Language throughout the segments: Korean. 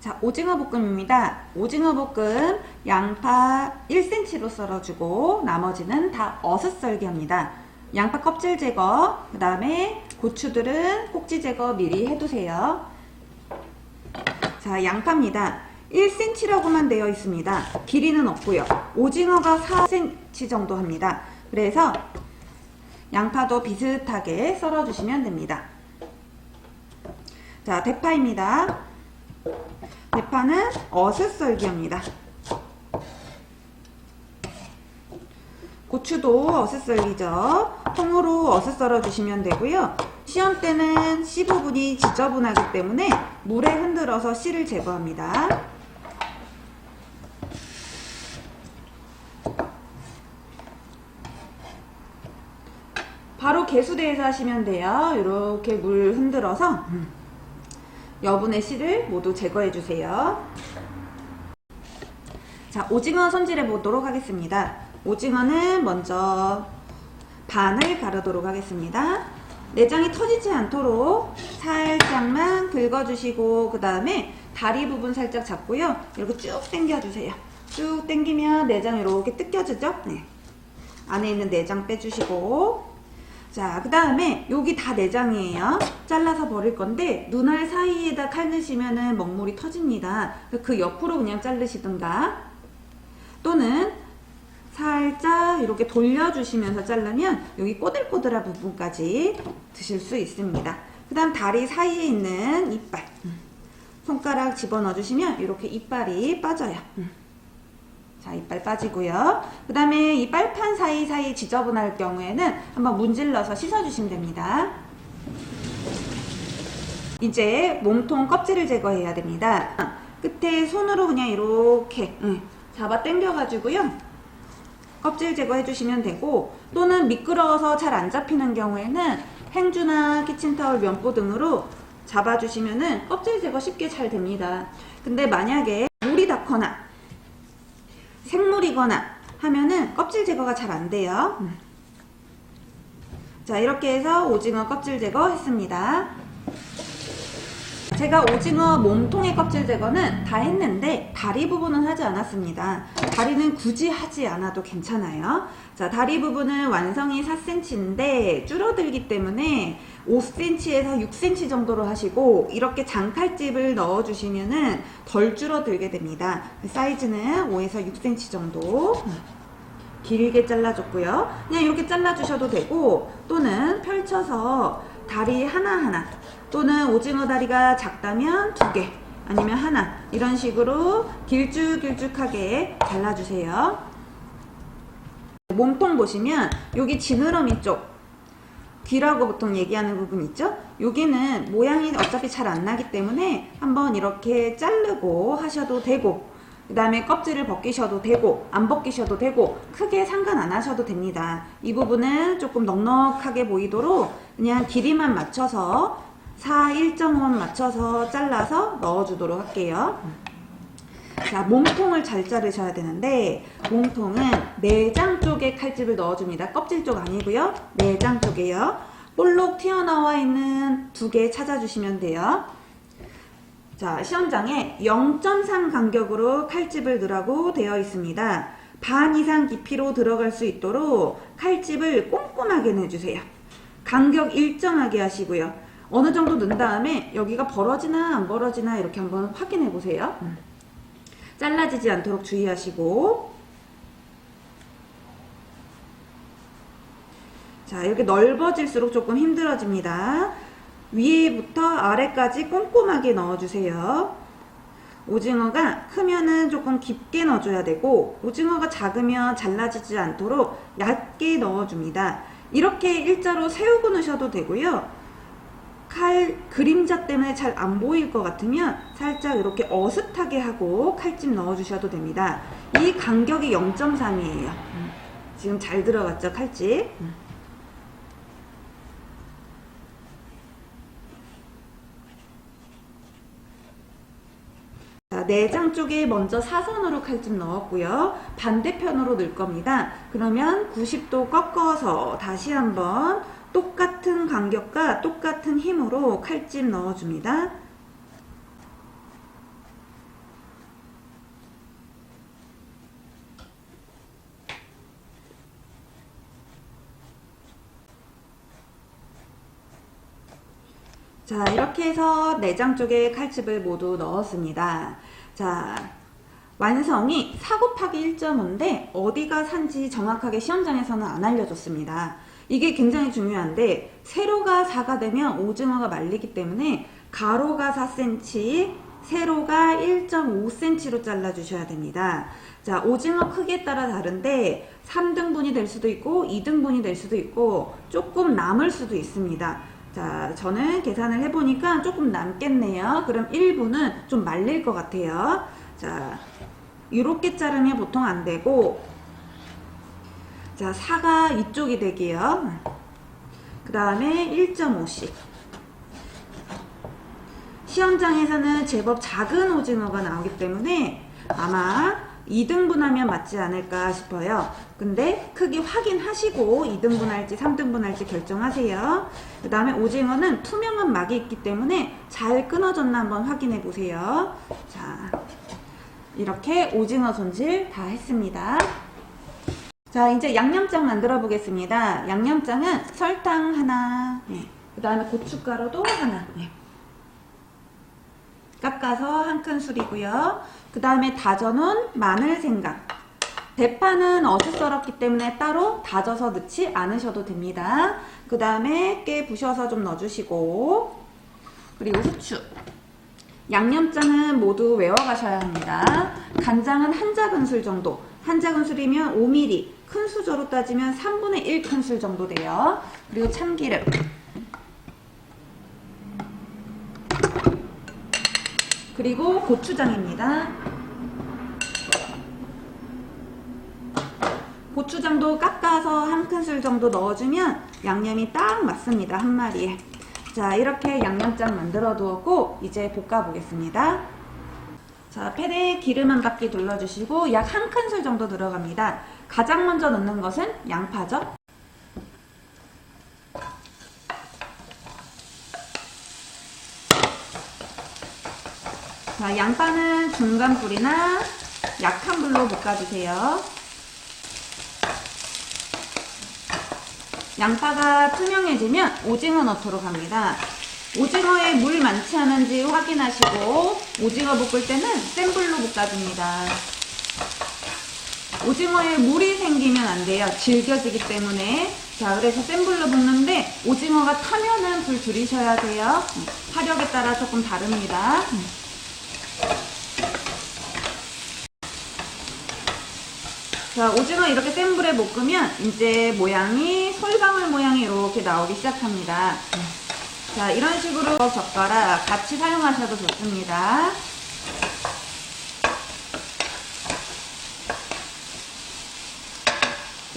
자, 오징어 볶음입니다. 오징어 볶음 양파 1cm로 썰어주고 나머지는 다 어슷썰기합니다. 양파 껍질 제거, 그 다음에 고추들은 꼭지 제거 미리 해두세요. 자, 양파입니다. 1cm라고만 되어 있습니다. 길이는 없고요. 오징어가 4cm 정도 합니다. 그래서 양파도 비슷하게 썰어주시면 됩니다. 자, 대파입니다. 대파는 어슷썰기입니다. 고추도 어슷썰기죠. 통으로 어슷썰어 주시면 되고요. 시험 때는 씨 부분이 지저분하기 때문에 물에 흔들어서 씨를 제거합니다. 바로 개수대에서 하시면 돼요. 이렇게 물 흔들어서 여분의 씨를 모두 제거해 주세요. 자, 오징어 손질해 보도록 하겠습니다. 오징어는 먼저 반을 가르도록 하겠습니다. 내장이 터지지 않도록 살짝만 긁어주시고 그 다음에 다리 부분 살짝 잡고요. 이렇게 쭉 당겨주세요. 쭉 당기면 내장 이렇게 뜯겨지죠? 네. 안에 있는 내장 빼주시고, 자, 그 다음에 여기 다 내장이에요. 잘라서 버릴 건데 눈알 사이에다 칼 넣으시면은 먹물이 터집니다. 그 옆으로 그냥 자르시든가 또는 살짝 이렇게 돌려주시면서 자르면 여기 꼬들꼬들한 부분까지 드실 수 있습니다. 그 다음 다리 사이에 있는 이빨 손가락 집어넣어 주시면 이렇게 이빨이 빠져요. 자, 이빨 빠지고요. 그 다음에 이 빨판 사이사이 지저분할 경우에는 한번 문질러서 씻어주시면 됩니다. 이제 몸통 껍질을 제거해야 됩니다. 끝에 손으로 그냥 이렇게 잡아 당겨가지고요. 껍질 제거해 주시면 되고, 또는 미끄러워서 잘 안 잡히는 경우에는 행주나 키친타올, 면보 등으로 잡아주시면은 껍질 제거 쉽게 잘 됩니다. 근데 만약에 물이 닿거나 생물이거나 하면은 껍질 제거가 잘 안 돼요. 자, 이렇게 해서 오징어 껍질 제거 했습니다. 제가 오징어 몸통의 껍질 제거는 다 했는데 다리 부분은 하지 않았습니다. 다리는 굳이 하지 않아도 괜찮아요. 자, 다리 부분은 완성이 4cm인데 줄어들기 때문에 5cm에서 6cm 정도로 하시고 이렇게 장칼집을 넣어 주시면은 덜 줄어들게 됩니다. 사이즈는 5에서 6cm 정도 길게 잘라줬고요. 그냥 이렇게 잘라주셔도 되고, 또는 펼쳐서 다리 하나하나, 또는 오징어 다리가 작다면 2개 아니면 하나, 이런 식으로 길쭉길쭉하게 잘라주세요. 몸통 보시면 여기 지느러미 쪽, 귀라고 보통 얘기하는 부분 있죠? 여기는 모양이 어차피 잘 안 나기 때문에 한번 이렇게 자르고 하셔도 되고, 그 다음에 껍질을 벗기셔도 되고 안 벗기셔도 되고 크게 상관 안 하셔도 됩니다. 이 부분은 조금 넉넉하게 보이도록 그냥 길이만 맞춰서 4, 1.5만 맞춰서 잘라서 넣어주도록 할게요. 자, 몸통을 잘 자르셔야 되는데 몸통은 내장 쪽에 칼집을 넣어줍니다. 껍질 쪽 아니고요. 내장 쪽에요. 볼록 튀어나와 있는 2개 찾아주시면 돼요. 자, 시험장에 0.3 간격으로 칼집을 넣으라고 되어 있습니다. 반 이상 깊이로 들어갈 수 있도록 칼집을 꼼꼼하게 내주세요. 간격 일정하게 하시고요. 어느 정도 넣은 다음에 여기가 벌어지나 안 벌어지나 이렇게 한번 확인해 보세요. 잘라지지 않도록 주의하시고, 자, 이렇게 넓어질수록 조금 힘들어집니다. 위에부터 아래까지 꼼꼼하게 넣어주세요. 오징어가 크면은 조금 깊게 넣어줘야 되고, 오징어가 작으면 잘라지지 않도록 얇게 넣어줍니다. 이렇게 일자로 세우고 넣으셔도 되고요. 칼 그림자 때문에 잘 안 보일 것 같으면 살짝 이렇게 어슷하게 하고 칼집 넣어주셔도 됩니다. 이 간격이 0.3이에요. 지금 잘 들어갔죠, 칼집? 자, 내장 쪽에 먼저 사선으로 칼집 넣었고요. 반대편으로 넣을 겁니다. 그러면 90도 꺾어서 다시 한번 똑같은 간격과 똑같은 힘으로 칼집 넣어줍니다. 자, 이렇게 해서 내장 쪽에 칼집을 모두 넣었습니다. 자, 완성이 4 곱하기 1.5인데 어디가 산지 정확하게 시험장에서는 안 알려줬습니다. 이게 굉장히 중요한데 세로가 4가 되면 오징어가 말리기 때문에 가로가 4cm, 세로가 1.5cm로 잘라주셔야 됩니다. 자, 오징어 크기에 따라 다른데 3등분이 될 수도 있고 2등분이 될 수도 있고 조금 남을 수도 있습니다. 자, 저는 계산을 해보니까 조금 남겠네요. 그럼 1분은 좀 말릴 것 같아요. 자, 이렇게 자르면 보통 안 되고, 자, 4가 이쪽이 되게요. 그 다음에 1.5씩. 시험장에서는 제법 작은 오징어가 나오기 때문에 아마 2등분하면 맞지 않을까 싶어요. 근데 크기 확인하시고 2등분 할지 3등분 할지 결정하세요. 그 다음에 오징어는 투명한 막이 있기 때문에 잘 끊어졌나 한번 확인해 보세요. 자, 이렇게 오징어 손질 다 했습니다. 자, 이제 양념장 만들어 보겠습니다. 양념장은 설탕 하나, 그 다음에 고춧가루도 하나, 깎아서 한 큰술이고요. 그 다음에 다져놓은 마늘, 생강. 대파는 어슷 썰었기 때문에 따로 다져서 넣지 않으셔도 됩니다. 그 다음에 깨 부셔서 좀 넣어주시고, 그리고 후추. 양념장은 모두 외워가셔야 합니다. 간장은 한 작은술 정도. 한 작은술이면 5mm, 큰 수저로 따지면 3분의 1 큰술 정도 돼요. 그리고 참기름. 그리고 고추장입니다. 고추장도 깎아서 한 큰술 정도 넣어주면 양념이 딱 맞습니다. 한 마리에. 자, 이렇게 양념장 만들어 두었고 이제 볶아 보겠습니다. 자, 팬에 기름 한 바퀴 둘러주시고 약 한 큰술 정도 들어갑니다. 가장 먼저 넣는 것은 양파죠. 자, 양파는 중간 불이나 약한 불로 볶아주세요. 양파가 투명해지면 오징어 넣도록 합니다. 오징어에 물 많지 않은지 확인하시고 오징어 볶을 때는 센 불로 볶아줍니다. 오징어에 물이 생기면 안 돼요. 질겨지기 때문에. 자, 그래서 센 불로 볶는데 오징어가 타면은 불 줄이셔야 돼요. 화력에 따라 조금 다릅니다. 자, 오징어 이렇게 센 불에 볶으면 이제 모양이 솔방울 모양이 이렇게 나오기 시작합니다. 자, 이런 식으로 젓가락 같이 사용하셔도 좋습니다.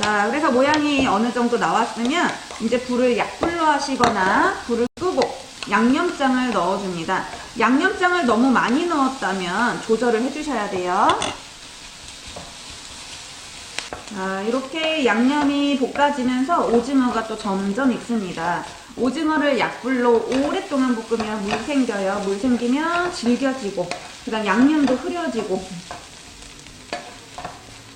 자, 그래서 모양이 어느 정도 나왔으면 이제 불을 약불로 하시거나 불을 끄고 양념장을 넣어줍니다. 양념장을 너무 많이 넣었다면 조절을 해주셔야 돼요. 자, 이렇게 양념이 볶아지면서 오징어가 또 점점 익습니다. 오징어를 약불로 오랫동안 볶으면 물 생겨요. 물 생기면 질겨지고 그 다음 양념도 흐려지고.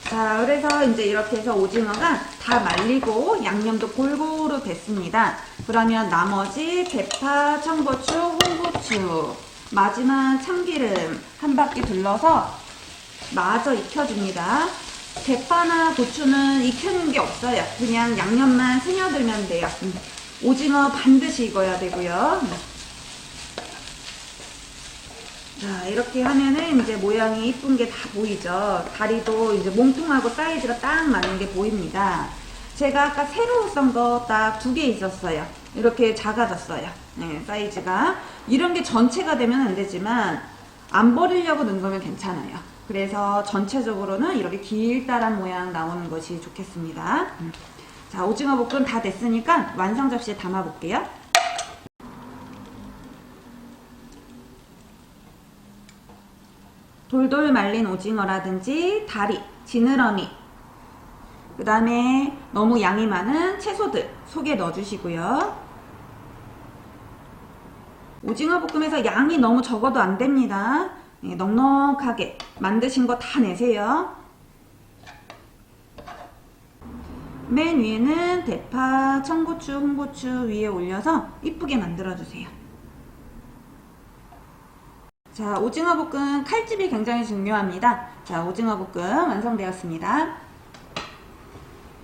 자, 그래서 이제 이렇게 해서 오징어가 다 말리고 양념도 골고루 됐습니다. 그러면 나머지 대파, 청고추, 홍고추, 마지막 참기름 한 바퀴 둘러서 마저 익혀줍니다. 대파나 고추는 익히는 게 없어요. 그냥 양념만 스며들면 돼요. 오징어 반드시 익어야 되고요. 자, 이렇게 하면은 이제 모양이 이쁜 게 다 보이죠. 다리도 이제 몸통하고 사이즈가 딱 맞는 게 보입니다. 제가 아까 새로 썬 거 딱 2개 있었어요. 이렇게 작아졌어요. 네, 사이즈가. 이런 게 전체가 되면 안 되지만 안 버리려고 넣은 거면 괜찮아요. 그래서 전체적으로는 이렇게 길다란 모양 나오는 것이 좋겠습니다. 자, 오징어 볶음 다 됐으니까 완성 접시에 담아 볼게요. 돌돌 말린 오징어라든지 다리, 지느러미, 그 다음에 너무 양이 많은 채소들 속에 넣어주시고요. 오징어 볶음에서 양이 너무 적어도 안 됩니다. 넉넉하게 만드신 거 다 내세요. 맨 위에는 대파, 청고추, 홍고추 위에 올려서 이쁘게 만들어 주세요. 자, 오징어 볶음 칼집이 굉장히 중요합니다. 자, 오징어 볶음 완성되었습니다.